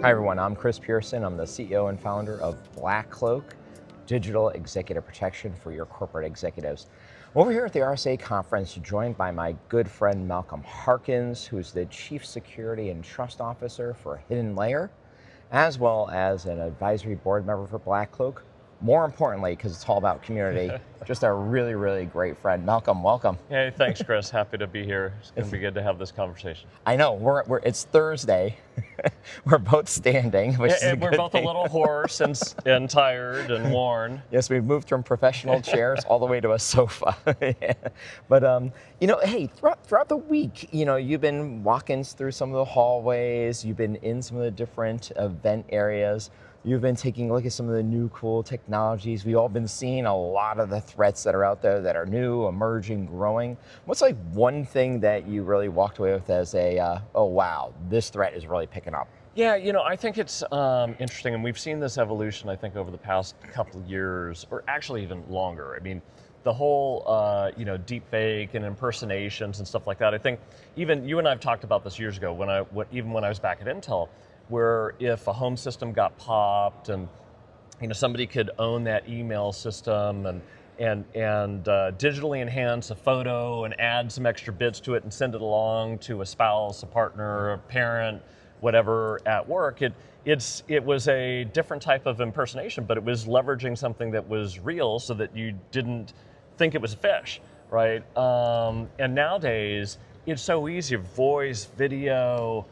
Hi everyone, I'm Chris Pierson. I'm the CEO and founder of BlackCloak, digital executive protection for your corporate executives. Over here at the RSA conference, joined by my good friend Malcolm Harkins, who's the Chief Security and Trust Officer for HiddenLayer, as well as an advisory board member for BlackCloak. More importantly, because it's all about community, just a really, really great friend. Malcolm, welcome. Hey, thanks, Chris. Happy to be here. It's going to be good to have this conversation. I know, it's Thursday. We're both standing, which is a We're good both thing. a little hoarse and tired and worn. Yes, we've moved from professional chairs all the way to a sofa. Yeah. But, hey, throughout the week, you've been walking through some of the hallways, you've been in some of the different event areas, you've been taking a look at some of the new cool technologies. We've all been seeing a lot of the threats that are out there that are new, emerging, growing. What's like one thing that you really walked away with as oh wow, this threat is really picking up? Yeah, I think it's interesting, and we've seen this evolution, I think, over the past couple of years, or actually even longer. I mean, the whole, deepfake and impersonations and stuff like that. I think even you and I have talked about this years ago, even when I was back at Intel, where if a home system got popped and somebody could own that email system and digitally enhance a photo and add some extra bits to it and send it along to a spouse, a partner, a parent, whatever at work, it was a different type of impersonation, but it was leveraging something that was real so that you didn't think it was a fish, right? And nowadays, it's so easy, voice, video,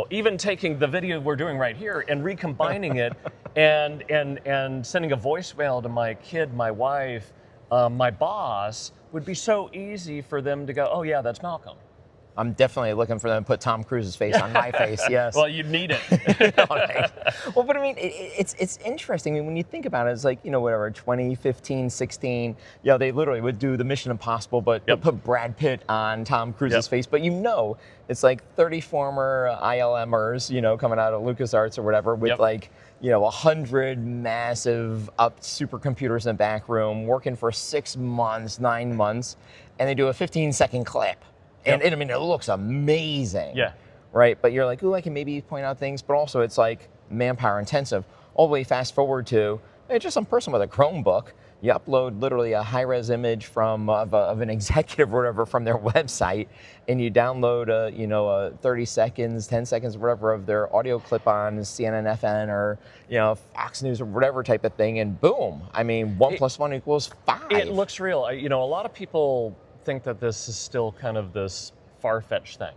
even taking the video we're doing right here and recombining it and sending a voicemail to my kid, my wife, my boss would be so easy for them to go, oh yeah, that's Malcolm. I'm definitely looking for them to put Tom Cruise's face on my face, yes. Well, you'd need it. Right. Well, but I mean, it's interesting. I mean, when you think about it, it's like, whatever, 2015, 16, they literally would do the Mission Impossible, but put Brad Pitt on Tom Cruise's face. But it's like 30 former ILMers, coming out of LucasArts or whatever with 100 massive supercomputers in the back room, working for 6 months, 9 months, and they do a 15-second clip. And I mean, it looks amazing. Yeah. Right? But you're like, ooh, I can maybe point out things, but also it's like manpower intensive. All the way fast forward to just some person with a Chromebook. You upload literally a high-res image of an executive or whatever from their website, and you download a 30 seconds, 10 seconds, whatever of their audio clip on CNN, FN, or Fox News or whatever type of thing, and boom! I mean, 1 + 1 = 5. It looks real. A lot of people think that this is still kind of this far-fetched thing.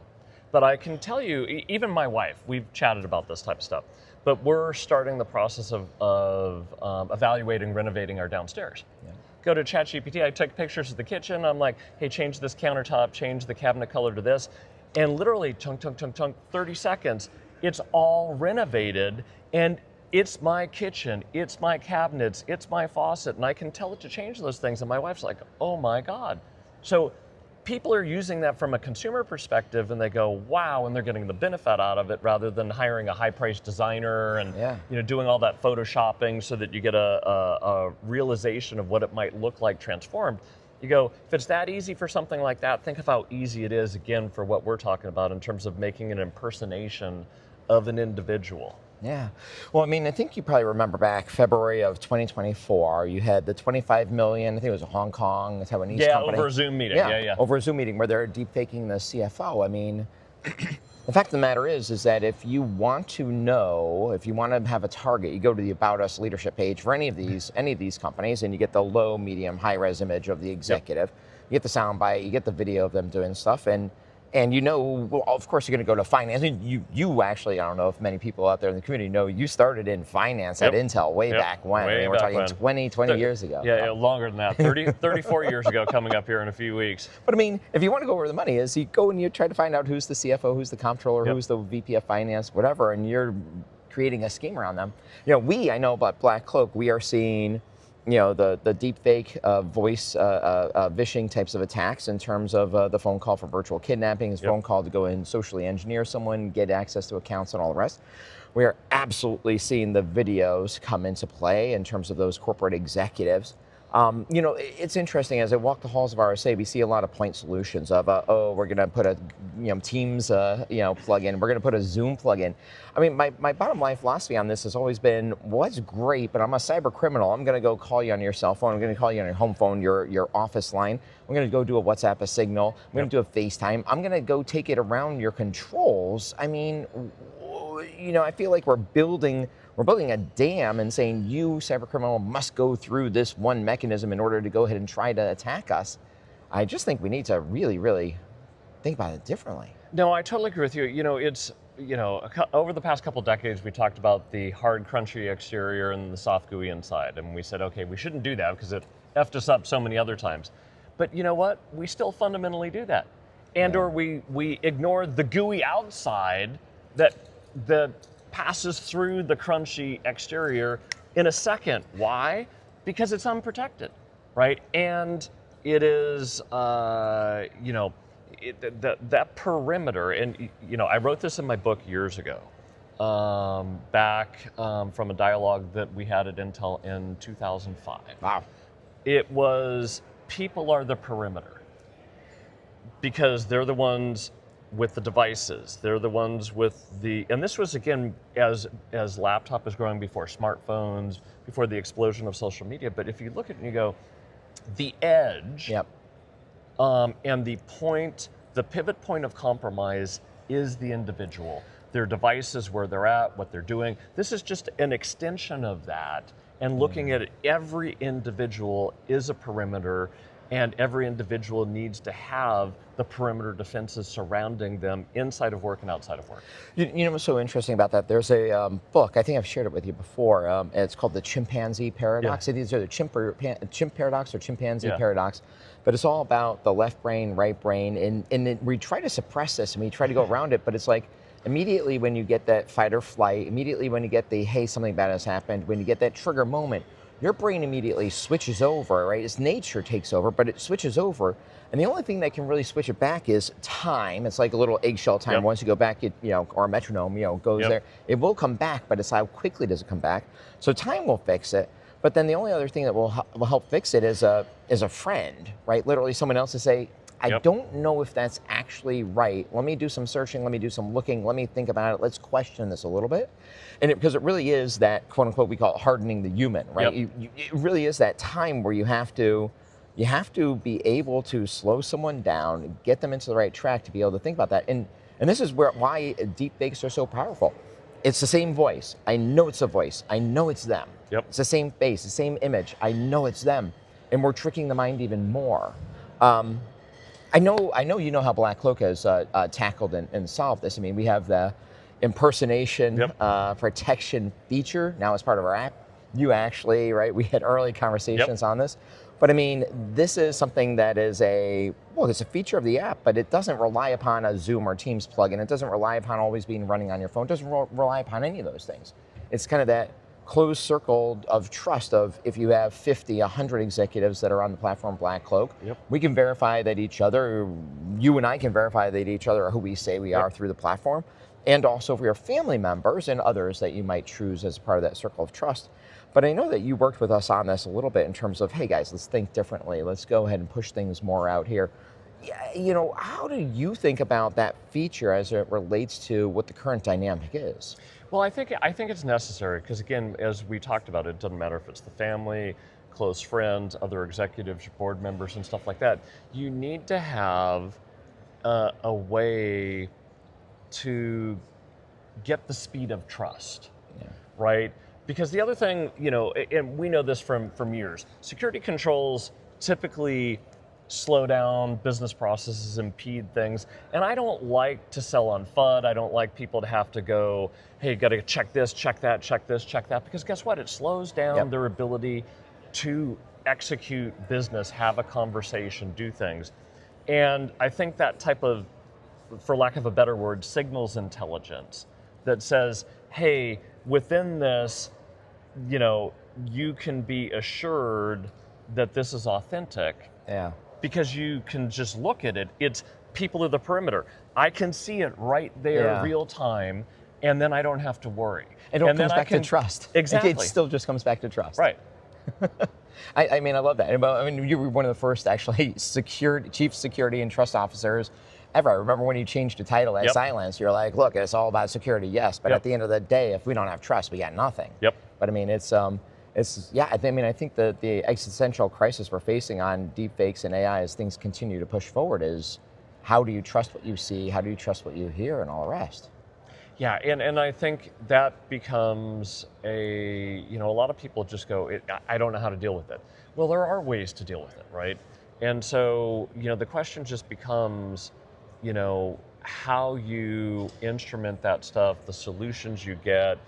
But I can tell you, even my wife, we've chatted about this type of stuff, but we're starting the process of evaluating, renovating our downstairs. Yeah. Go to ChatGPT, I took pictures of the kitchen, I'm like, hey, change this countertop, change the cabinet color to this, and literally, chunk, 30 seconds, it's all renovated, and it's my kitchen, it's my cabinets, it's my faucet, and I can tell it to change those things, and my wife's like, oh my God. So people are using that from a consumer perspective and they go, wow, and they're getting the benefit out of it rather than hiring a high-priced designer and doing all that photoshopping so that you get a realization of what it might look like transformed. You go, if it's that easy for something like that, think of how easy it is, again, for what we're talking about in terms of making an impersonation of an individual. Yeah. Well, I mean, I think you probably remember back February of 2024, you had the 25 million, I think it was a Hong Kong, a Taiwanese company. Over a Zoom meeting. Yeah. Over a Zoom meeting where they're deepfaking the CFO. I mean, the fact of the matter is that if you want to know, if you want to have a target, you go to the About Us leadership page for any of these companies, and you get the low, medium, high-res image of the executive. You get the soundbite, you get the video of them doing stuff, and well, of course, you're going to go to finance. I mean, you actually, I don't know if many people out there in the community know, you started in finance at Intel way back when. We're talking 20 years ago. Yeah, longer than that. 34 years ago, coming up here in a few weeks. But I mean, if you want to go where the money is, you go and you try to find out who's the CFO, who's the comptroller, who's the VP of finance, whatever, and you're creating a scheme around them. I know about BlackCloak, we are seeing the deepfake voice vishing types of attacks in terms of the phone call for virtual kidnapping, his phone call to go and socially engineer someone, get access to accounts and all the rest. We are absolutely seeing the videos come into play in terms of those corporate executives It's interesting as I walk the halls of RSA, we see a lot of point solutions of, we're going to put a Teams plug-in, we're going to put a Zoom plug-in. I mean, my bottom line philosophy on this has always been, well, that's great, but I'm a cyber criminal. I'm going to go call you on your cell phone. I'm going to call you on your home phone, your office line. I'm going to go do a WhatsApp, a Signal. I'm going to do a FaceTime. I'm going to go take it around your controls. I mean, I feel like we're building a dam and saying you, cyber criminal, must go through this one mechanism in order to go ahead and try to attack us. I just think we need to really, really think about it differently. No, I totally agree with you. It's over the past couple decades, we talked about the hard, crunchy exterior and the soft, gooey inside, and we said, okay, we shouldn't do that because it effed us up so many other times. But you know what? We still fundamentally do that, or we ignore the gooey outside that passes through the crunchy exterior in a second. Why? Because it's unprotected, right? And it is, that perimeter, and I wrote this in my book years ago, back from a dialogue that we had at Intel in 2005. Wow. It was, people are the perimeter because they're the ones with the devices. They're the ones with and this was again as laptop is growing, before smartphones, before the explosion of social media. But if you look at it and you go, the edge, and the pivot point of compromise is the individual. Their devices, where they're at, what they're doing. This is just an extension of that. And looking at it, every individual is a perimeter, and every individual needs to have the perimeter defenses surrounding them inside of work and outside of work. What's so interesting about that? There's a book, I think I've shared it with you before, and it's called the Chimpanzee Paradox. Yeah. These are the chimp paradox or chimpanzee paradox, but it's all about the left brain, right brain, and we try to suppress this and we try to go around it, but it's like, immediately when you get that fight or flight, immediately when you get the, hey, something bad has happened, when you get that trigger moment, your brain immediately switches over, right? Its nature takes over, but it switches over. And the only thing that can really switch it back is time. It's like a little eggshell time. Once you go back, or a metronome, goes there. It will come back, but it's how quickly does it come back. So time will fix it. But then the only other thing that will help fix it is a friend, right? Literally someone else to say, I don't know if that's actually right. Let me do some searching. Let me do some looking. Let me think about it. Let's question this a little bit. And because it really is that, quote unquote, we call it hardening the human, right? It really is that time where you have to be able to slow someone down, get them into the right track to be able to think about that. And this is why deepfakes are so powerful. It's the same voice. I know it's a voice. I know it's them. It's the same face, the same image. I know it's them. And we're tricking the mind even more. I know you know how BlackCloak has tackled and solved this. I mean, we have the impersonation protection feature now as part of our app. You actually, right, we had early conversations on this. But I mean, this is something that is it's a feature of the app, but it doesn't rely upon a Zoom or Teams plugin. It doesn't rely upon always being running on your phone. It doesn't rely upon any of those things. It's kind of that closed circle of trust of, if you have 50, 100 executives that are on the platform BlackCloak, we can verify that you and I can verify that each other are who we say we are through the platform. And also for your family members and others that you might choose as part of that circle of trust. But I know that you worked with us on this a little bit in terms of, hey guys, let's think differently. Let's go ahead and push things more out here. How do you think about that feature as it relates to what the current dynamic is? Well, I think it's necessary because, again, as we talked about, it doesn't matter if it's the family, close friends, other executives, board members, and stuff like that. You need to have a way to get the speed of trust, right? Because the other thing, and we know this from years, security controls typically slow down business processes, impede things. And I don't like to sell on FUD. I don't like people to have to go, hey, you got to check this, check that, check this, check that. Because guess what? It slows down their ability to execute business, have a conversation, do things. And I think that type of, for lack of a better word, signals intelligence that says, hey, within this, you can be assured that this is authentic. Because you can just look at it. It's people of the perimeter. I can see it right there, real time, and then I don't have to worry. It all comes back to trust. Exactly. It still just comes back to trust. Right. I mean, I love that. I mean, you were one of the first actually chief security and trust officers ever. I remember when you changed the title at Silence, you're like, look, it's all about security, yes, but at the end of the day, if we don't have trust, we got nothing. Yep. But I mean, I think that the existential crisis we're facing on deepfakes and AI as things continue to push forward is, how do you trust what you see? How do you trust what you hear, and all the rest? Yeah, and I think that becomes a lot of people just go, I don't know how to deal with it. Well, there are ways to deal with it, right? And so, the question just becomes, how you instrument that stuff, the solutions you get,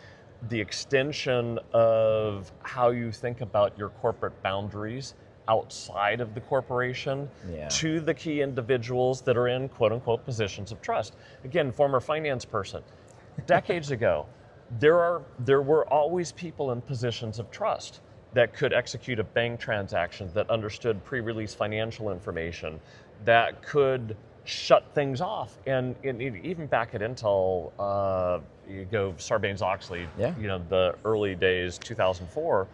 the extension of how you think about your corporate boundaries outside of the corporation to the key individuals that are in quote unquote positions of trust. Again, former finance person. Decades ago, there were always people in positions of trust that could execute a bank transaction, that understood pre-release financial information, that could shut things off. And even back at Intel, you go Sarbanes-Oxley, the early days, 2004,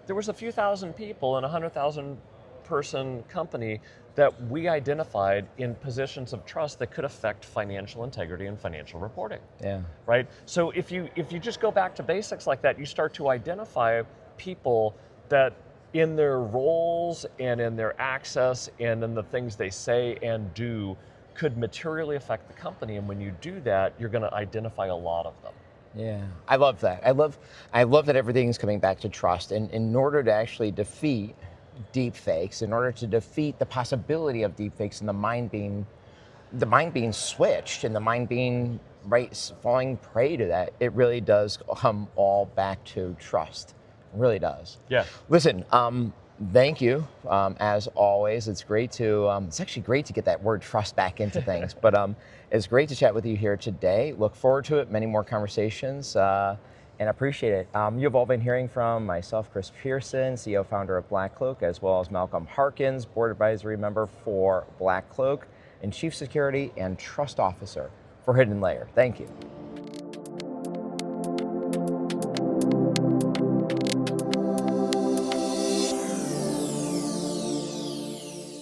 there was a few thousand people in a 100,000 person company that we identified in positions of trust that could affect financial integrity and financial reporting. Yeah. Right? So if you just go back to basics like that, you start to identify people that in their roles and in their access and in the things they say and do could materially affect the company. And when you do that, you're going to identify a lot of them. Yeah, I love that. I love that everything's coming back to trust. And in order to actually defeat deepfakes, in order to defeat the possibility of deepfakes and the mind being switched and the mind being falling prey to that, it really does come all back to trust. It really does. Yeah. Listen, thank you. As always, it's actually great to get that word trust back into things. But it's great to chat with you here today. Look forward to it. Many more conversations. And appreciate it. You've all been hearing from myself, Chris Pierson, CEO founder of BlackCloak, as well as Malcolm Harkins, board advisory member for BlackCloak, and chief security and trust officer for HiddenLayer. Thank you.